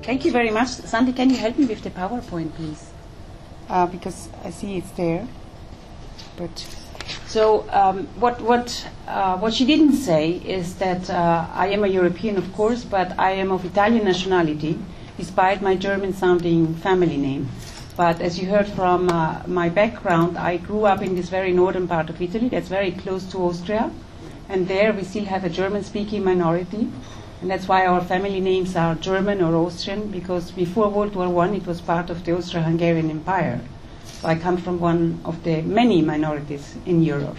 Thank you very much. Sandy, can you help me with the PowerPoint, please? Because I see it's there. But so what she didn't say is that I am a European, of course, but I am of Italian nationality, despite my German-sounding family name. But as you heard from my background, I grew up in this very northern part of Italy that's very close to Austria. And there we still have a German-speaking minority. And that's why our family names are German or Austrian, because before World War I it was part of the Austro-Hungarian Empire. So I come from one of the many minorities in Europe.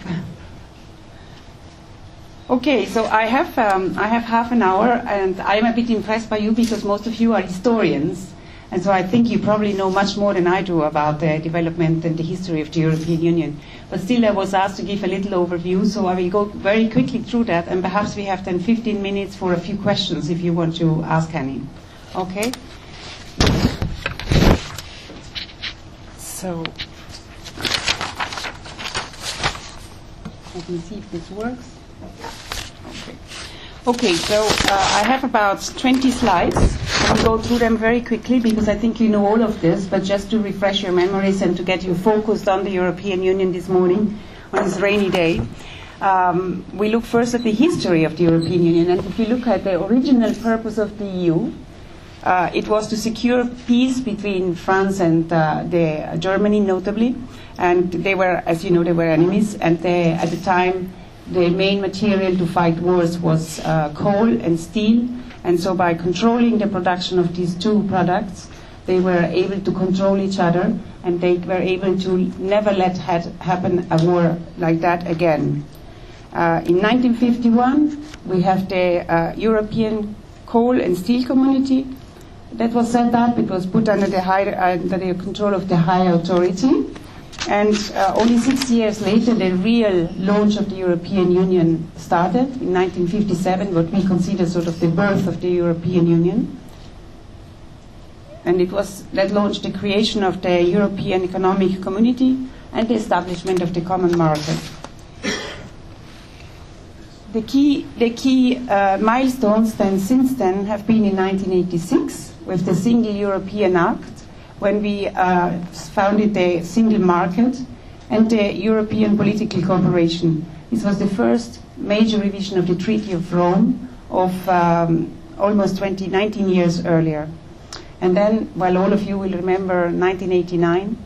Okay, so I have half an hour, and I'm a bit impressed by you because most of you are historians. And so I think you probably know much more than I do about the development and the history of the European Union. But still, I was asked to give a little overview, so I will go very quickly through that, and perhaps we have then 15 minutes for a few questions if you want to ask any. Okay? So, let me see if this works. Okay, so I have about 20 slides. I'll go through them very quickly because I think you know all of this, but just to refresh your memories and to get you focused on the European Union this morning on this rainy day. We look first at the history of the European Union, and if you look at the original purpose of the EU, it was to secure peace between France and Germany, notably, and they were, as you know, they were enemies, and at the time the main material to fight wars was coal and steel. And so by controlling the production of these two products, they were able to control each other, and they were able to never let happen a war like that again. In 1951, we have the European Coal and Steel Community that was set up. It was put under the control of the High Authority. And only 6 years later, the real launch of the European Union started in 1957, what we consider sort of the birth of the European Union. And that launched the creation of the European Economic Community and the establishment of the common market. The key milestones then since then have been in 1986 with the Single European Act, when we founded the single market and the European Political Cooperation. This was the first major revision of the Treaty of Rome of almost 19 years earlier. And then, while all of you will remember 1989,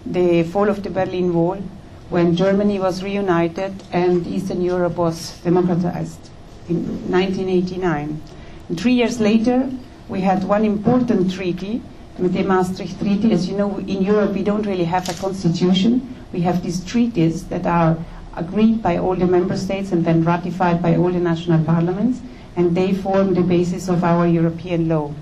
the fall of the Berlin Wall, when Germany was reunited and Eastern Europe was democratized in 1989. And 3 years later, we had one important treaty, the Maastricht Treaty. As you know, in Europe we don't really have a constitution. We have these treaties that are agreed by all the member states and then ratified by all the national parliaments, and they form the basis of our European law.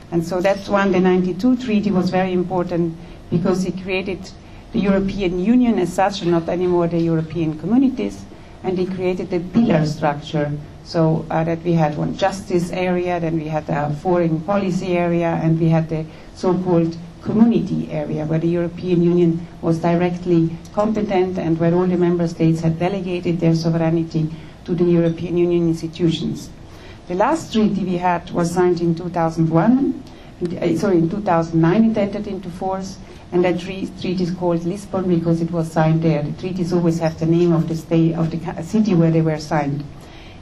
And so that's one, the 92 treaty was very important because it created the European Union as such, and not anymore the European communities, and it created the pillar structure. So that we had one justice area, then we had a foreign policy area, and we had the so-called community area, where the European Union was directly competent and where all the member states had delegated their sovereignty to the European Union institutions. The last treaty we had was signed in 2009 it entered into force, and that treaty is called Lisbon because it was signed there. The treaties always have the name of the state, of the city where they were signed.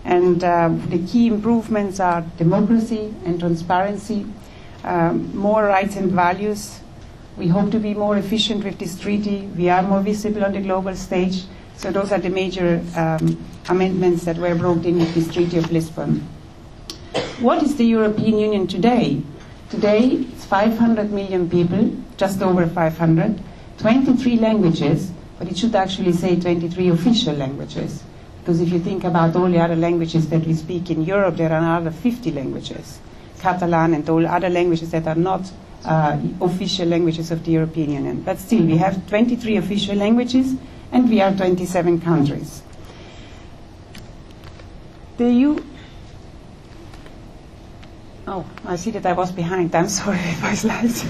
And the key improvements are democracy and transparency, more rights and values. We hope to be more efficient with this treaty. We are more visible on the global stage. So those are the major amendments that were brought in with this Treaty of Lisbon. What is the European Union today? Today, it's 500 million people, just over 500, 23 languages, but it should actually say 23 official languages. Because if you think about all the other languages that we speak in Europe, there are another 50 languages. Catalan and all other languages that are not official languages of the European Union. But still, we have 23 official languages, and we are 27 countries. Oh, I see that I was behind. I'm sorry with my slides.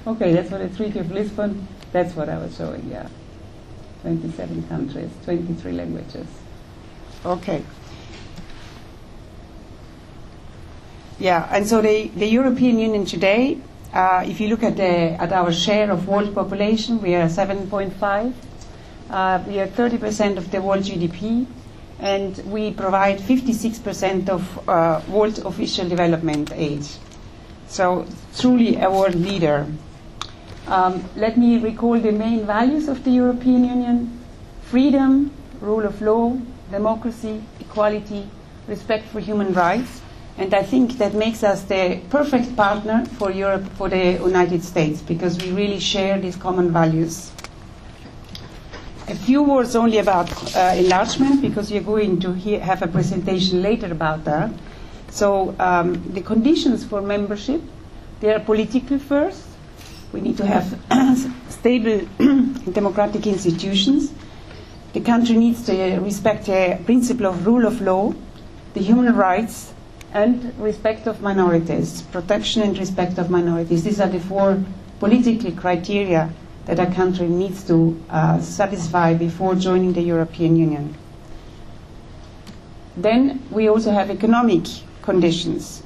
Okay, that's for the Treaty of Lisbon. That's what I was showing, yeah. 27 countries, 23 languages. Okay. Yeah, and so the European Union today, if you look at our share of world population, we are 7.5. We are 30% of the world GDP, and we provide 56% of world official development aid. So truly a world leader. Let me recall the main values of the European Union: freedom, rule of law, democracy, equality, respect for human rights. And I think that makes us the perfect partner for Europe, for the United States, because we really share these common values. A few words only about enlargement, because you're going to have a presentation later about that. So the conditions for membership, they are political first. We need to have stable democratic institutions. The country needs to respect the principle of rule of law, the human rights, and respect of minorities, protection and respect of minorities. These are the 4 political criteria that a country needs to satisfy before joining the European Union. Then we also have economic conditions.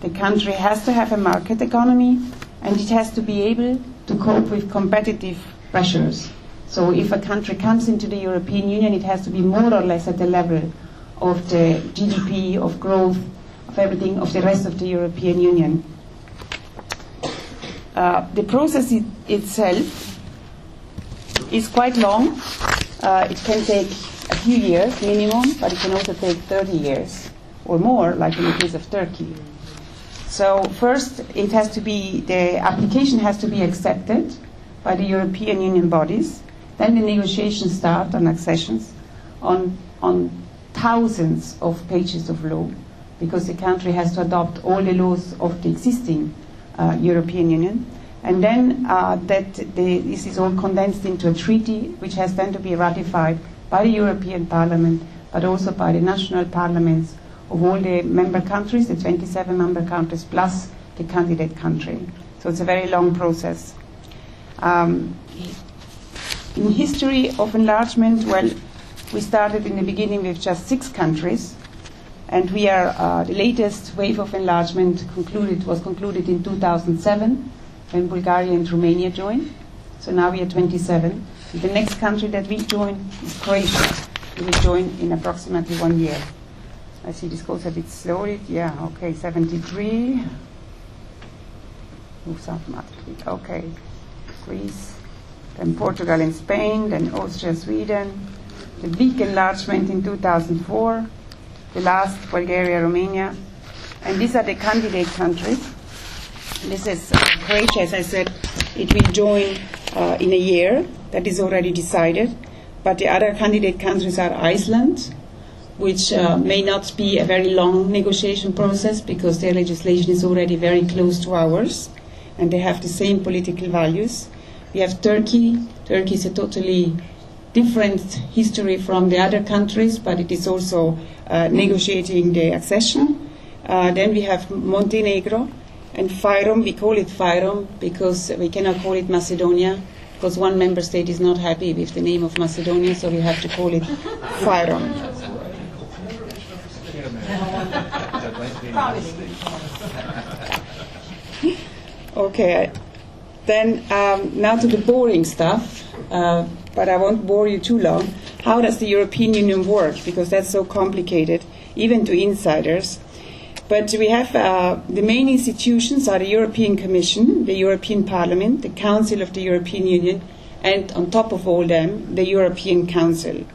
The country has to have a market economy, and it has to be able to cope with competitive pressures. So if a country comes into the European Union, it has to be more or less at the level of the GDP, of growth, of everything, of the rest of the European Union. The process itself is quite long. It can take a few years minimum, but it can also take 30 years or more, like in the case of Turkey. So first, the application has to be accepted by the European Union bodies. Then the negotiations start on accessions, on thousands of pages of law, because the country has to adopt all the laws of the existing European Union. And then this is all condensed into a treaty, which has then to be ratified by the European Parliament, but also by the national parliaments of all the member countries, the 27 member countries, plus the candidate country. So it's a very long process. In history of enlargement, well, we started in the beginning with just 6 countries, and we are the latest wave of enlargement was concluded in 2007 when Bulgaria and Romania joined. So now we are 27. The next country that will join is Croatia. We will join in approximately 1 year. I see this goes a bit slowly. Yeah, okay, 73. Moves automatically. Okay, Greece, then Portugal and Spain, then Austria, Sweden. The big enlargement in 2004. The last, Bulgaria, Romania. And these are the candidate countries. This is Croatia, as I said, it will join in a year. That is already decided. But the other candidate countries are Iceland, which may not be a very long negotiation process because their legislation is already very close to ours, and they have the same political values. We have Turkey. Turkey is a totally different history from the other countries, but it is also negotiating the accession. Then we have Montenegro and Fyrom. We call it Fyrom because we cannot call it Macedonia, because one member state is not happy with the name of Macedonia, so we have to call it Fyrom. Okay, then now to the boring stuff, but I won't bore you too long. How does the European Union work? Because that's so complicated, even to insiders. But we have the main institutions are the European Commission, the European Parliament, the Council of the European Union, and on top of all them, the European Council.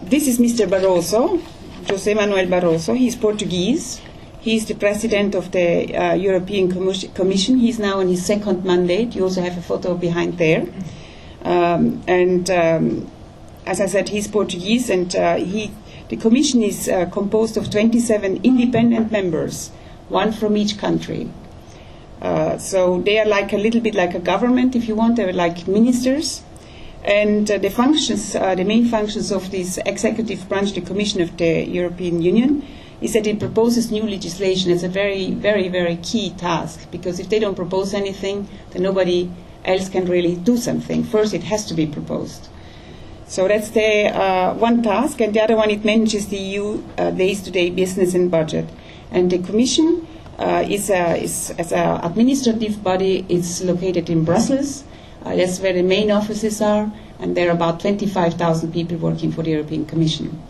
This is Mr. Barroso, José Manuel Barroso. He's Portuguese. He's the president of the European Commission. He's now on his second mandate. You also have a photo behind there. As I said, he's Portuguese, and the Commission is composed of 27 independent members, one from each country. So they are like a little bit like a government, if you want. They're like ministers. And the functions, the main functions of this executive branch, the Commission of the European Union, is that it proposes new legislation. It's a very, very, very key task, because if they don't propose anything, then nobody else can really do something. First, it has to be proposed. So that's the one task, and the other one, it manages the EU day-to-day business and budget. And the Commission is as an administrative body. It's located in Brussels. That's where the main offices are, and there are about 25,000 people working for the European Commission.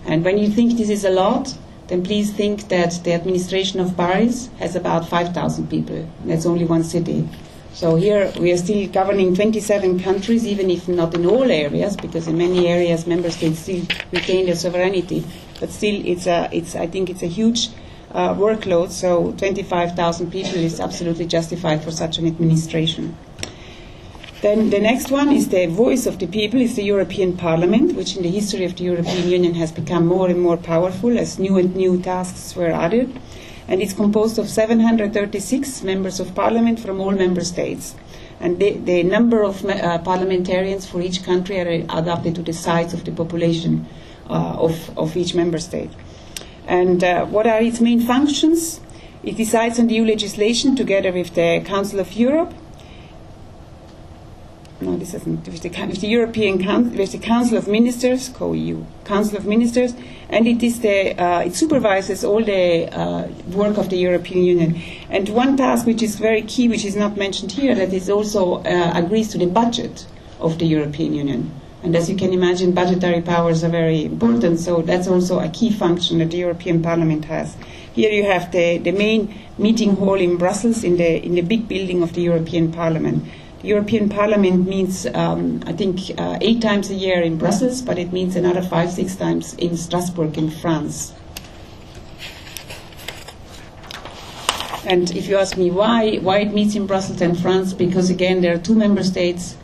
And when you think this is a lot, then please think that the administration of Paris has about 5,000 people. That's only one city. So here we are still governing 27 countries, even if not in all areas, because in many areas member states still retain their sovereignty. But still, I think it's a huge workload. So 25,000 people is absolutely justified for such an administration. Then the next one is the voice of the people, is the European Parliament, which in the history of the European Union has become more and more powerful as new and new tasks were added. And it's composed of 736 members of Parliament from all member states. And the number of parliamentarians for each country are adapted to the size of the population of each member state. And what are its main functions? It decides on the EU legislation together with the Council of Europe. No, this isn't. With the European with the Council of Ministers, co-EU Council of Ministers, and it supervises all the work of the European Union. And one task which is very key, which is not mentioned here, that is also agrees to the budget of the European Union. And as you can imagine, budgetary powers are very important. So that's also a key function that the European Parliament has. Here you have the main meeting hall in Brussels, in the big building of the European Parliament. The European Parliament meets, I think, 8 times a year in Brussels, but it meets another 5-6 times in Strasbourg in France. And if you ask me why it meets in Brussels and France, because again there are 2 member states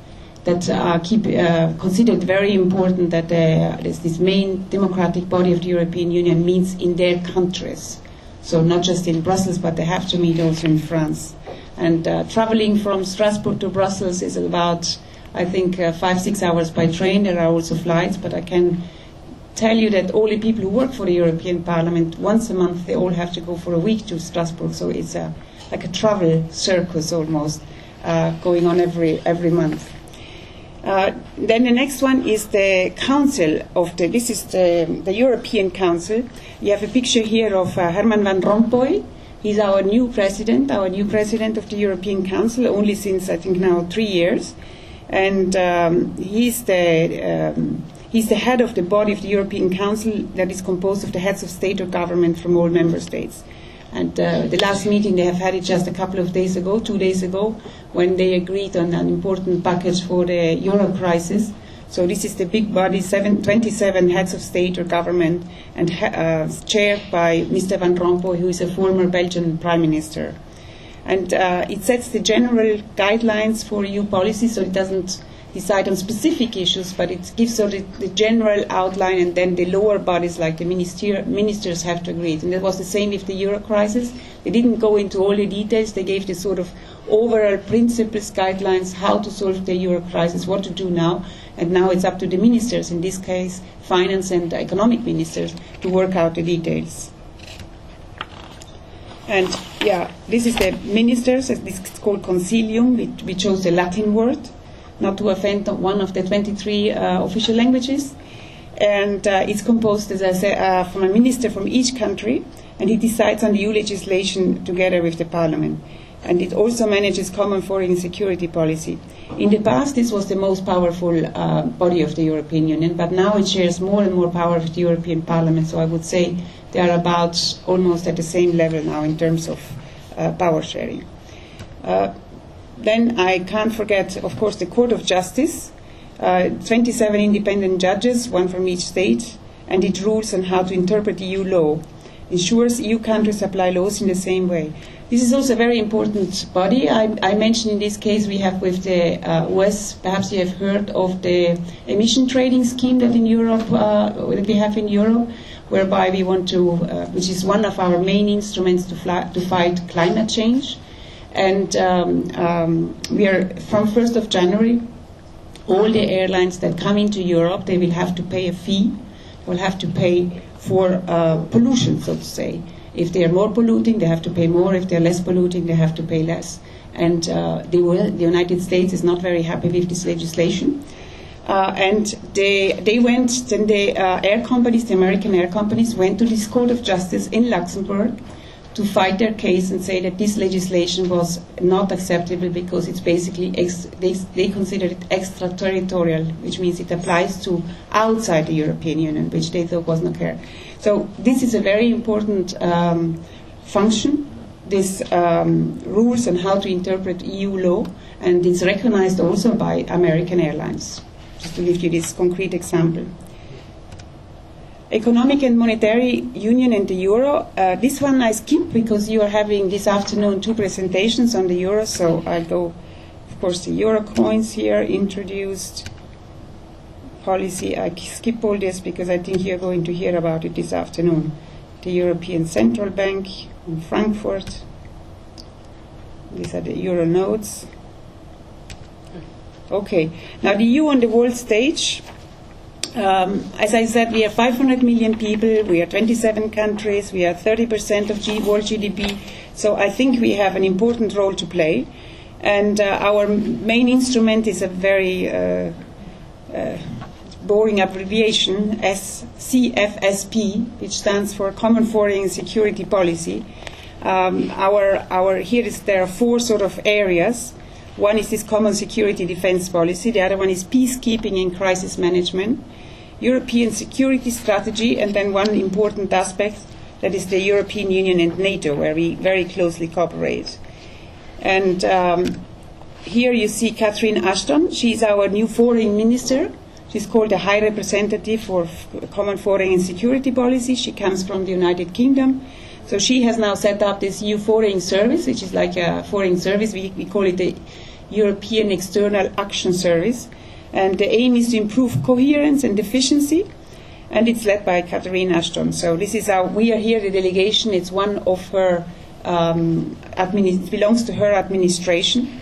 that considered very important that this main democratic body of the European Union meets in their countries. So not just in Brussels, but they have to meet also in France. And traveling from Strasbourg to Brussels is about, I think, 5-6 hours by train. There are also flights, but I can tell you that all the people who work for the European Parliament, once a month, they all have to go for a week to Strasbourg. So it's like a travel circus almost going on every month. Then the next one is the Council of this is the European Council. You have a picture here of Herman Van Rompuy. He's our new president of the European Council, only since I think now 3 years, and he's the head of the body of the European Council that is composed of the heads of state or government from all member states. And the last meeting they have had it just a couple of days ago, 2 days ago, when they agreed on an important package for the euro crisis. So this is the big body, 27 heads of state or government, and chaired by Mr. Van Rompuy, who is a former Belgian prime minister. And it sets the general guidelines for EU policy, so it doesn't decide on specific issues, but it gives sort of the general outline, and then the lower bodies like the ministers have to agree. And that was the same with the euro crisis. They didn't go into all the details. They gave the sort of overall principles, guidelines, how to solve the euro crisis, what to do now. And now it's up to the ministers, in this case, finance and economic ministers, to work out the details. And yeah, this is the ministers. This is called Consilium. We chose the Latin word, not to offend one of the 23 official languages. And it's composed, as I said, from a minister from each country, and he decides on the EU legislation together with the Parliament. And it also manages common foreign and security policy. In the past, this was the most powerful body of the European Union, but now it shares more and more power with the European Parliament, so I would say they are about almost at the same level now in terms of power sharing. Then I can't forget, of course, the Court of Justice, 27 independent judges, 1 from each state, and it rules on how to interpret EU law, ensures EU countries apply laws in the same way. This is also a very important body. I mentioned in this case we have with the US, perhaps you have heard of the emission trading scheme that in Europe, that we have in Europe, whereby we want to, which is one of our main instruments to fight climate change. And we are, from 1st of January, all the airlines that come into Europe, they will have to pay a fee, will have to pay for pollution, so to say. If they are more polluting, they have to pay more. If they are less polluting, they have to pay less. And the United States is not very happy with this legislation. And they went, then the air companies, the American air companies, went to this Court of Justice in Luxembourg to fight their case and say that this legislation was not acceptable because it's basically, they consider it extraterritorial, which means it applies to outside the European Union, which they thought was not fair. So this is a very important function, this rules on how to interpret EU law, and it's recognized also by American airlines, just to give you this concrete example. Economic and Monetary Union and the Euro. This one I skip because you are having this afternoon 2 presentations on the Euro, so I'll go, of course, the Euro coins here, introduced, policy. I skip all this because I think you're going to hear about it this afternoon. The European Central Bank in Frankfurt. These are the Euro notes. Okay, now the EU on the world stage. As I said, we are 500 million people, we are 27 countries, we are 30% of world GDP, so I think we have an important role to play. And our main instrument is a very boring abbreviation, CFSP, which stands for Common Foreign and Security Policy. There are 4 sort of areas. One is this common security defense policy, the other one is peacekeeping and crisis management, European security strategy, and then one important aspect, that is the European Union and NATO, where we very closely cooperate. And here you see Catherine Ashton. She's our new foreign minister. She's called the High Representative for Common Foreign and Security Policy. She comes from the United Kingdom. So she has now set up this EU Foreign Service, which is like a foreign service. We call it the European External Action Service. And the aim is to improve coherence and efficiency, and it's led by Catherine Ashton. So this is we are here, the delegation. It's one of her, it belongs to her administration.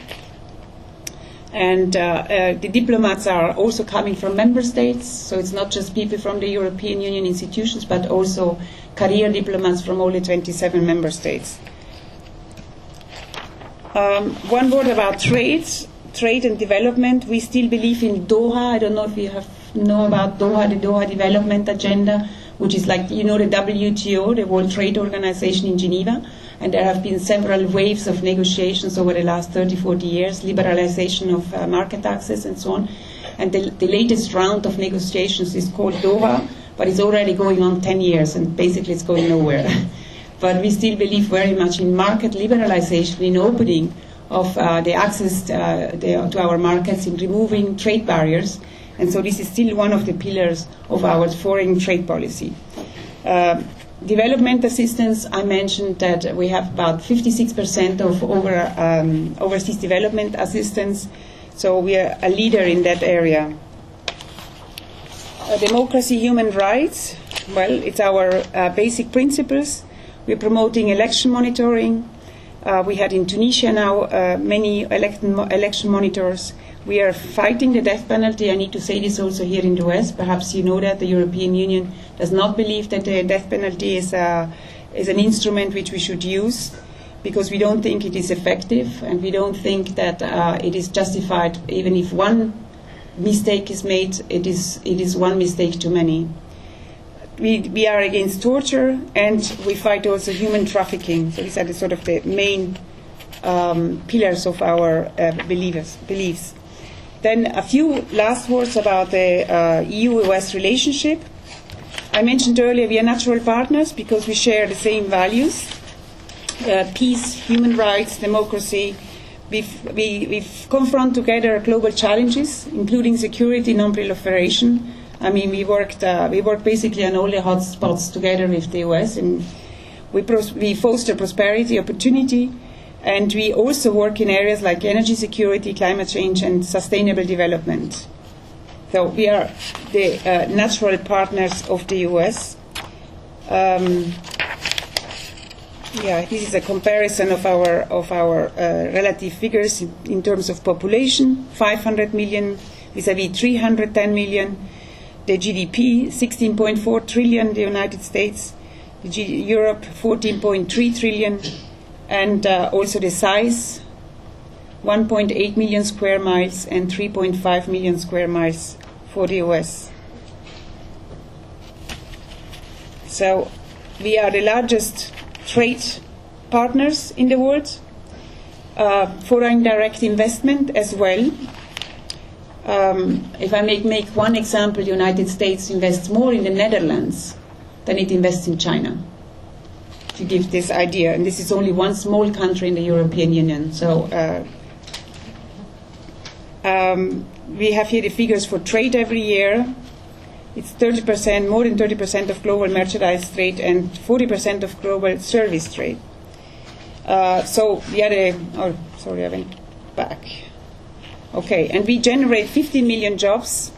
And the diplomats are also coming from member states, so it's not just people from the European Union institutions, but also career diplomats from all the 27 member states. One word about trade and development. We still believe in Doha. I don't know if you know about Doha, the Doha Development Agenda, which is like, the WTO, the World Trade Organization in Geneva. And there have been several waves of negotiations over the last 30, 40 years, liberalization of market access and so on. And the latest round of negotiations is called Doha, but it's already going on 10 years, and basically it's going nowhere. But we still believe very much in market liberalization, in opening of the access to our markets, in removing trade barriers. And so this is still one of the pillars of our foreign trade policy. Development assistance, I mentioned that we have about 56% of overseas development assistance, so we are a leader in that area. Democracy, human rights, well, it's our basic principles. We're promoting election monitoring. We had in Tunisia now many election monitors. We are fighting the death penalty. I need to say this also here in the West. Perhaps you know that the European Union does not believe that the death penalty is an instrument which we should use, because we don't think it is effective, and we don't think that it is justified. Even if one mistake is made, it is one mistake too many. We are against torture, and we fight also human trafficking. So these are the sort of the main pillars of our beliefs. Then a few last words about the EU-US relationship. I mentioned earlier we are natural partners because we share the same values: peace, human rights, democracy. We confront together global challenges, including security, non-proliferation. I mean, we work basically on all the hot spots together with the US, and we foster prosperity, opportunity, and we also work in areas like energy security, climate change, and sustainable development. So we are the natural partners of the US. This is a comparison of our relative figures in terms of population: 500 million vis-à-vis 310 million. The GDP, 16.4 trillion, the United States, Europe, 14.3 trillion, and also the size, 1.8 million square miles and 3.5 million square miles for the US. So we are the largest trade partners in the world. Foreign direct investment as well. If I make one example, the United States invests more in the Netherlands than it invests in China, to give this idea. And this is only one small country in the European Union. So we have here the figures for trade every year. It's 30%, more than 30% of global merchandise trade and 40% of global service trade. So the other, I went back. Okay, and we generate 50 million jobs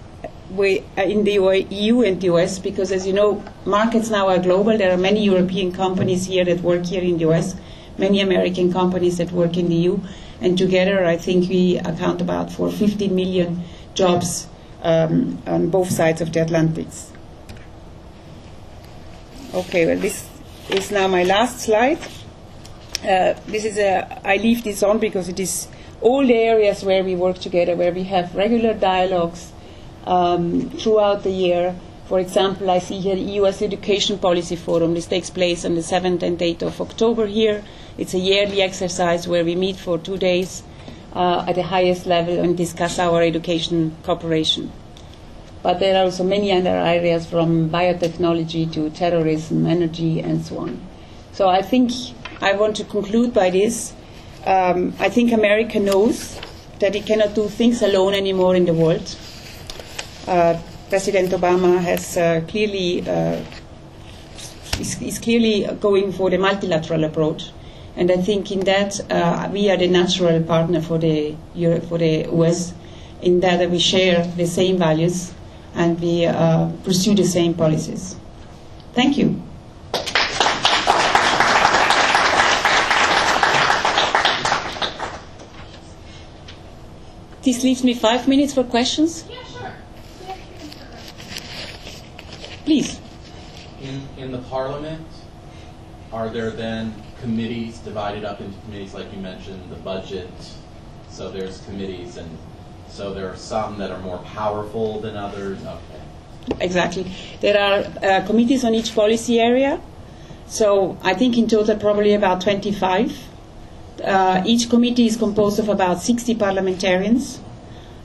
in the EU and the US, because as you know, markets now are global. There are many European companies here that work here in the US, many American companies that work in the EU, and together I think we account about for 15 million jobs on both sides of the Atlantics. Okay, well, this is now my last slide. I leave this on because it is all the areas where we work together, where we have regular dialogues throughout the year. For example, I see here the US Education Policy Forum. This takes place on the 7th and 8th of October here. It's a yearly exercise where we meet for 2 days at the highest level and discuss our education cooperation. But there are also many other areas, from biotechnology to terrorism, energy, and so on. So I think I want to conclude by this. I think America knows that it cannot do things alone anymore in the world. President Obama has is clearly going for the multilateral approach, and I think in that we are the natural partner for the US, in that we share the same values and we pursue the same policies. Thank you. This leaves me 5 minutes for questions. Yeah, sure. Please. In the Parliament, are there then committees divided up into committees, like you mentioned, the budget? So there's committees, and so there are some that are more powerful than others? Okay. Exactly. There are committees on each policy area. So I think in total probably about 25. Each committee is composed of about 60 parliamentarians.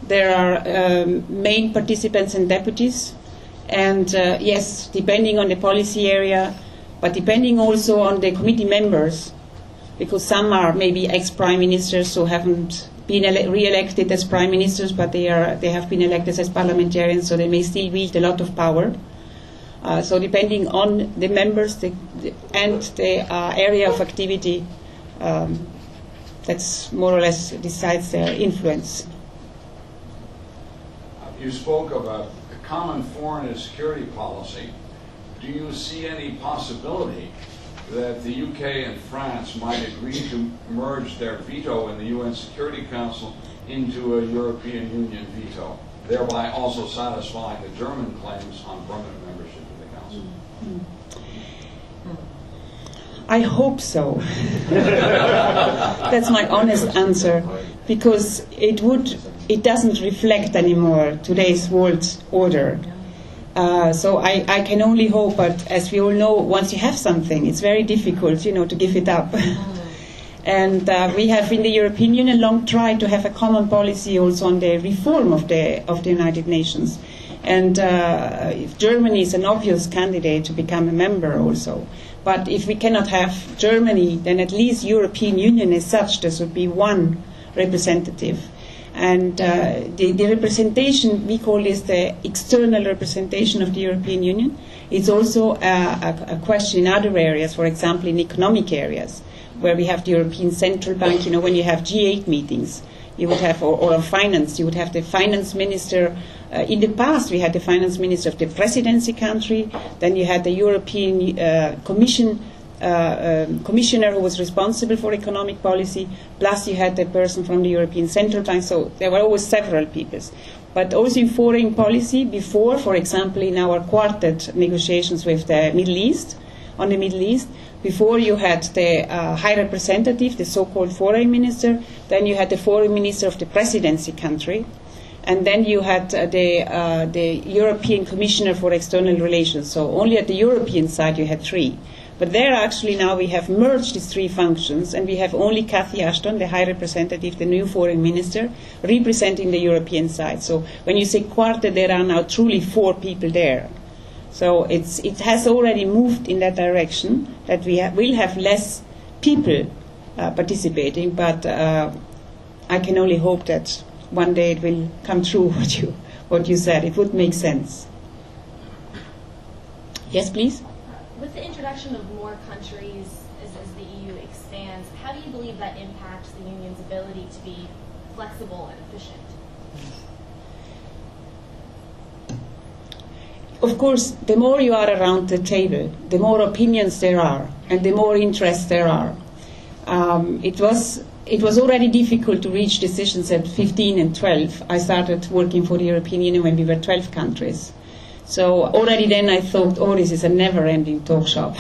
There are main participants and deputies. And yes, depending on the policy area, but depending also on the committee members, because some are maybe ex-prime ministers who haven't been re-elected as prime ministers, but they have been elected as parliamentarians, so they may still wield a lot of power. So depending on the members and the area of activity, that's more or less decides their influence. You spoke of a common foreign and security policy. Do you see any possibility that the UK and France might agree to merge their veto in the UN Security Council into a European Union veto, thereby also satisfying the German claims on permanent membership of the Council? I hope so. That's my honest answer, because it doesn't reflect anymore today's world order. So I can only hope, but as we all know, once you have something, it's very difficult, to give it up. And we have in the European Union long tried to have a common policy also on the reform of the United Nations. And if Germany is an obvious candidate to become a member also. But if we cannot have Germany, then at least European Union as such, there should be one representative. And the representation, we call this the external representation of the European Union. It's also a question in other areas, for example, in economic areas, where we have the European Central Bank. When you have G8 meetings, you would have, or on finance, you would have the finance minister. In the past, we had the finance minister of the presidency country. Then you had the European commissioner who was responsible for economic policy. Plus, you had the person from the European Central Bank. So there were always several people. But also in foreign policy, before, for example, in our quartet negotiations with the Middle East, before you had the high representative, the so-called foreign minister. Then you had the foreign minister of the presidency country. And then you had the European Commissioner for External Relations. So only at the European side you had three. But there actually now we have merged these three functions, and we have only Cathy Ashton, the High Representative, the new Foreign Minister, representing the European side. So when you say quartet, there are now truly 4 people there. So it has already moved in that direction, that we will have less people participating, but I can only hope that one day it will come true what you said. It would make sense. Yes, please? With the introduction of more countries as the EU expands, how do you believe that impacts the Union's ability to be flexible and efficient? Of course, the more you are around the table, the more opinions there are, and the more interests there are. It was already difficult to reach decisions at 15 and 12. I started working for the European Union when we were 12 countries. So already then I thought, oh, this is a never-ending talk shop.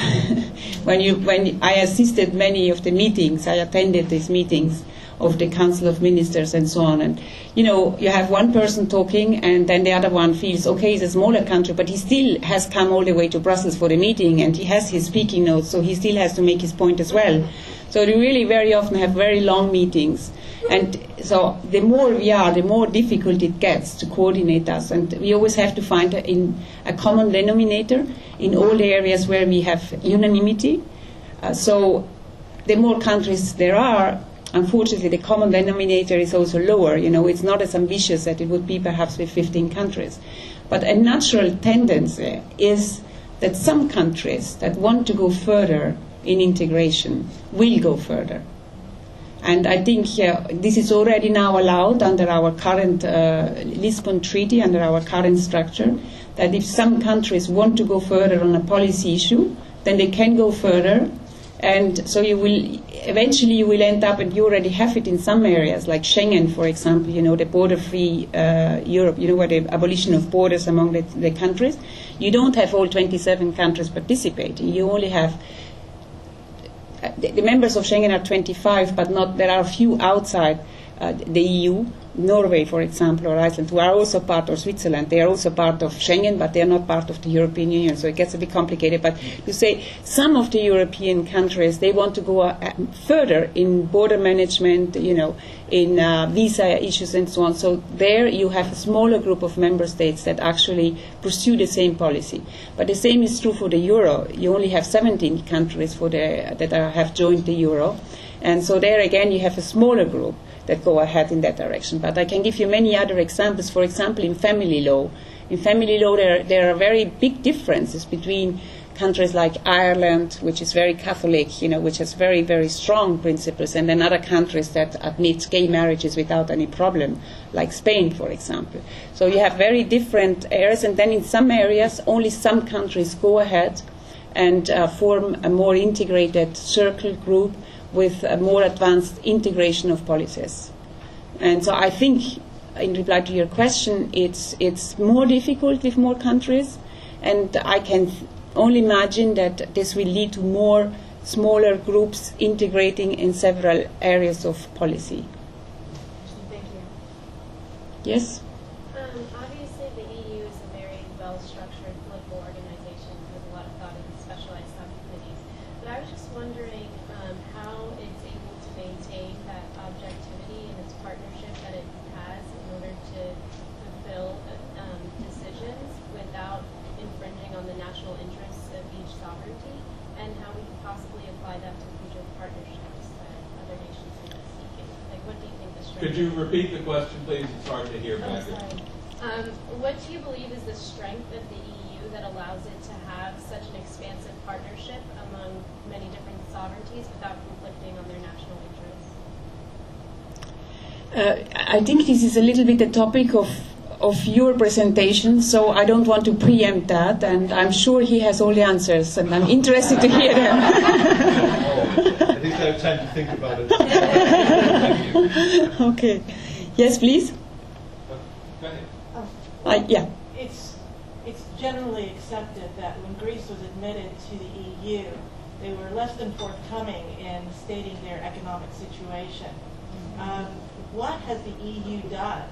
when I assisted many of the meetings, I attended these meetings of the Council of Ministers and so on. And, you know, you have one person talking and then the other one feels, okay, he's a smaller country, but he still has come all the way to Brussels for the meeting and he has his speaking notes, so he still has to make his point as well. So they really very often have very long meetings. And so the more we are, the more difficult it gets to coordinate us. And we always have to find a common denominator in all the areas where we have unanimity. So the more countries there are, unfortunately, the common denominator is also lower. You know, it's not as ambitious as it would be perhaps with 15 countries. But a natural tendency is that some countries that want to go further in integration will go further. And I think this is already now allowed under our current Lisbon Treaty, under our current structure, that if some countries want to go further on a policy issue, then they can go further. And so you will end up, and you already have it in some areas, like Schengen, for example, you know, the border-free Europe, you know, where the abolition of borders among the countries. You don't have all 27 countries participating. You only have the members of Schengen are 25, but there are a few outside the EU, Norway, for example, or Iceland, who are also part of Switzerland. They are also part of Schengen, but they are not part of the European Union, so it gets a bit complicated. But you say some of the European countries, they want to go further in border management, you know, in visa issues and so on. So there you have a smaller group of member states that actually pursue the same policy. But the same is true for the euro. You only have 17 countries that have joined the euro. And so there again you have a smaller group that go ahead in that direction. But I can give you many other examples. For example, in family law. In family law, there are very big differences between countries like Ireland, which is very Catholic, you know, which has very, very strong principles, and then other countries that admit gay marriages without any problem, like Spain, for example. So you have very different areas, and then in some areas, only some countries go ahead and form a more integrated circle group with a more advanced integration of policies. And so I think, in reply to your question, it's more difficult with more countries, and I can only imagine that this will lead to more smaller groups integrating in several areas of policy. Thank you. Yes? Obviously, the EU is a very well-structured political organization with a lot of thought and specialized subcommittees. But I was just wondering how it's able to maintain that objectivity and its partnership that it has in order to fulfill decisions without infringing on the national interests of each sovereignty, and how we could possibly apply that to future partnerships that other nations are seeking. Like, what do you think the strength? Could you repeat the question, please? It's hard to hear back. What do you believe is the strength of the EU that allows it to have such an expansive partnership among many different sovereignties without conflicting on their national interests? I think this is a little bit the topic of your presentation, so I don't want to preempt that, and I'm sure he has all the answers, and I'm interested to hear them. At least I have time to think about it. Thank you. Okay. Yes, please? Go ahead. Yeah. It's generally accepted that when Greece was admitted to the EU, they were less than forthcoming in stating their economic situation. What has the EU done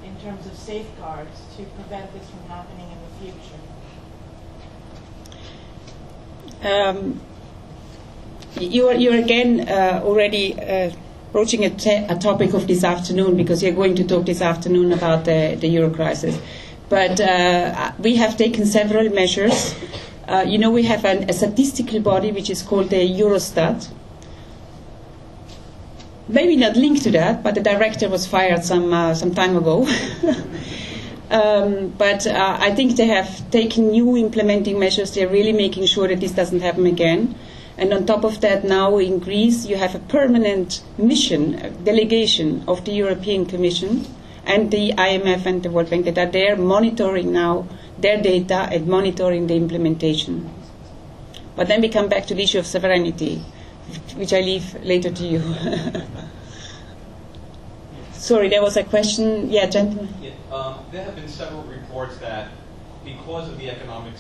in terms of safeguards to prevent this from happening in the future? You're again already broaching a topic of this afternoon, because you're going to talk this afternoon about the euro crisis. But we have taken several measures. We have a statistical body which is called the Eurostat. Maybe not linked to that, but the director was fired some time ago. But I think they have taken new implementing measures. They're really making sure that this doesn't happen again. And on top of that, now in Greece, you have a permanent mission, a delegation of the European Commission and the IMF and the World Bank that are there monitoring now their data and monitoring the implementation. But then we come back to the issue of sovereignty, which I leave later to you. Sorry, there was a question. Yeah, gentlemen. Yeah, there have been several reports that because of the economic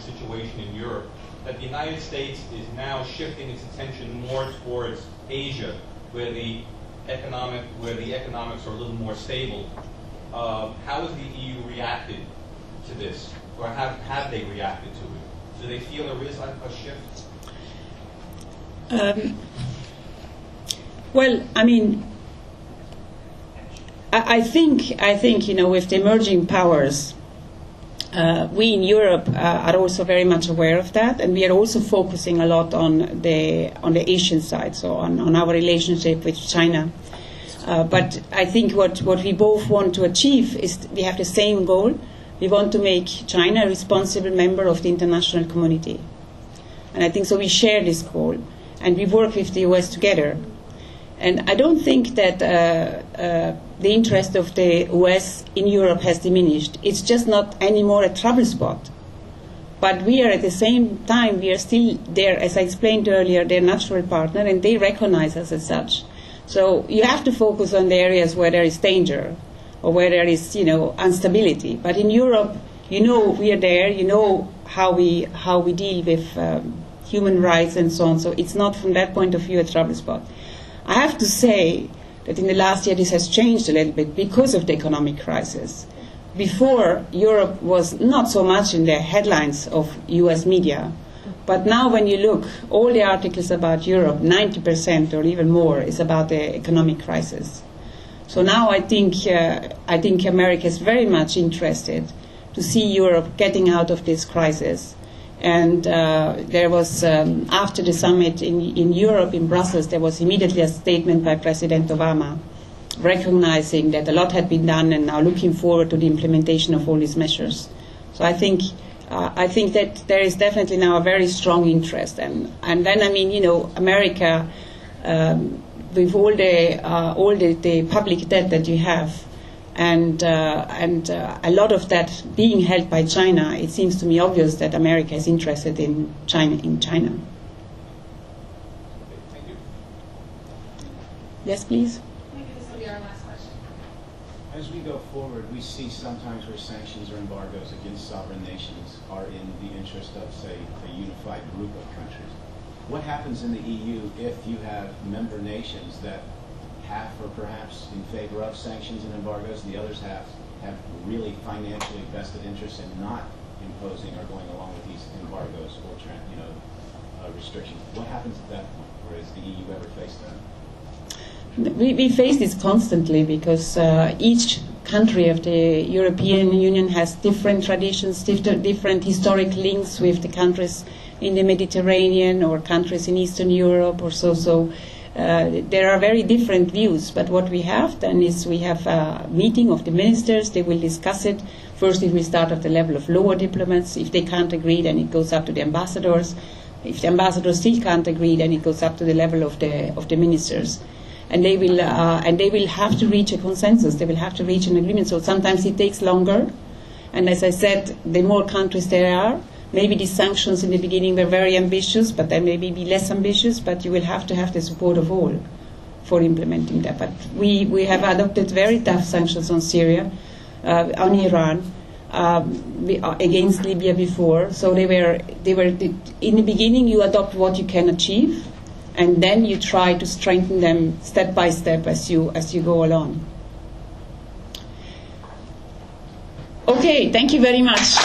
situation in Europe, that the United States is now shifting its attention more towards Asia, where the economics are a little more stable. How has the EU reacted to this, or have they reacted to it? Do they feel there is a shift? Well, I mean, I think with the emerging powers, we in Europe are also very much aware of that, and we are also focusing a lot on the Asian side, so on our relationship with China. But I think what we both want to achieve is we have the same goal. We want to make China a responsible member of the international community. And I think so we share this goal, and we work with the US together. And I don't think that the interest of the US in Europe has diminished. It's just not anymore a trouble spot. But we are at the same time, we are still there, as I explained earlier, their natural partner, and they recognize us as such. So you have to focus on the areas where there is danger or where there is, instability. But in Europe, we are there, how we deal with human rights and so on. So it's not from that point of view a trouble spot. I have to say that in the last year this has changed a little bit because of the economic crisis. Before, Europe was not so much in the headlines of US media, but now when you look, all the articles about Europe, 90% or even more is about the economic crisis. So now I think America is very much interested to see Europe getting out of this crisis. And there was, after the summit in Europe, in Brussels, there was immediately a statement by President Obama recognizing that a lot had been done and now looking forward to the implementation of all these measures. So I think that there is definitely now a very strong interest. And then, America, with all the public debt that you have, and a lot of that being held by China, it seems to me obvious that America is interested in China. Okay, thank you. Yes, please. Maybe this will be our last question. As we go forward, we see sometimes where sanctions or embargoes against sovereign nations are in the interest of, say, a unified group of countries. What happens in the EU if you have member nations that half are perhaps in favor of sanctions and embargoes, and the others have really financially vested interests in not imposing or going along with these embargoes or restrictions? What happens at that point? Or has the EU ever faced that? We face this constantly because each country of the European Union has different traditions, different historic links with the countries in the Mediterranean or countries in Eastern Europe or so. So there are very different views. But what we have done is we have a meeting of the ministers. They will discuss it. First, it will start at the level of lower diplomats. If they can't agree, then it goes up to the ambassadors. If the ambassadors still can't agree, then it goes up to the level of the ministers. And they will have to reach a consensus. They will have to reach an agreement. So sometimes it takes longer. And as I said, the more countries there are, maybe these sanctions in the beginning were very ambitious, but then maybe be less ambitious. But you will have to have the support of all for implementing that. But we have adopted very tough sanctions on Syria, on Iran, against Libya before. So they were in the beginning. You adopt what you can achieve. And then you try to strengthen them step by step as you go along. Okay, thank you very much.